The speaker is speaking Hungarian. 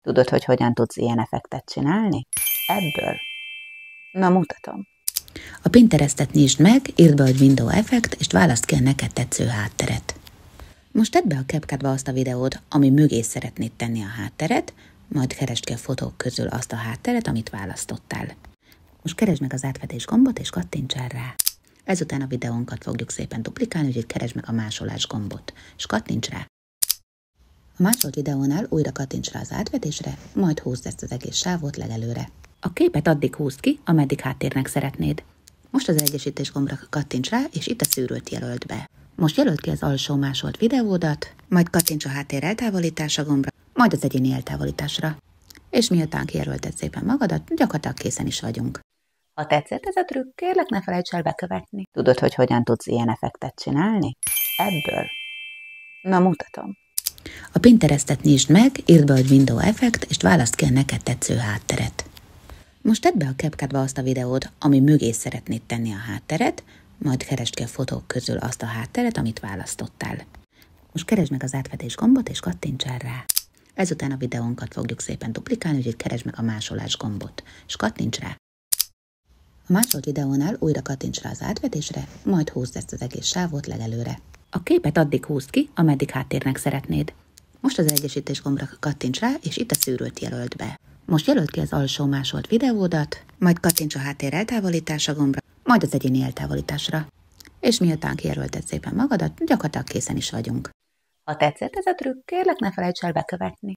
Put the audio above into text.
Tudod, hogy hogyan tudsz ilyen effektet csinálni? Ebből. Na, mutatom. A Pinterestet nyisd meg, írd be, hogy Window Effect, és válaszd ki a neked tetsző hátteret. Most tedd be a CapCut-ba azt a videót, ami mögé szeretnéd tenni a hátteret, majd keresd ki a fotók közül azt a hátteret, amit választottál. Most keresd meg az átvetés gombot, és kattints el rá. Ezután a videónkat fogjuk szépen duplikálni, úgyhogy keresd meg a másolás gombot, és kattints rá. A másolt videónál újra kattints rá az átvetésre, majd húzd ezt az egész sávot legelőre. A képet addig húzd ki, ameddig háttérnek szeretnéd. Most az egyesítés gombra kattints rá, és itt a szűrőt jelöld be. Most jelöld ki az alsó másolt videódat, majd kattints a háttér eltávolítása gombra, majd az egyéni eltávolításra. És miután kijelölted szépen magadat, gyakorlatilag készen is vagyunk. Ha tetszett ez a trükk, kérlek ne felejts el bekövetni. Tudod, hogy hogyan tudsz ilyen effektet csinálni? Ebből. Na, mutatom. A Pinterestet nyisd meg, írd be, hogy Window Effect, és válaszd ki a neked tetsző hátteret. Most tedd be a CapCut-ba azt a videót, ami mögé szeretnéd tenni a hátteret, majd keresd ki a fotók közül azt a hátteret, amit választottál. Most keresd meg az átvetés gombot, és kattints el rá. Ezután a videónkat fogjuk szépen duplikálni, úgyhogy keresd meg a másolás gombot, és kattints rá. A másolt videónál újra kattints rá az átvetésre, majd húzd ezt az egész sávot legelőre. A képet addig húzd ki, ameddig háttérnek szeretnéd. Most az egyesítés gombra kattints rá, és itt a szűrőt jelöld be. Most jelöld ki az alsó másolt videódat, majd kattints a háttér eltávolítása gombra, majd az egyéni eltávolításra. És miután kijelölted szépen magadat, gyakorlatilag készen is vagyunk. Ha tetszett ez a trükk, kérlek ne felejts el bekövetni.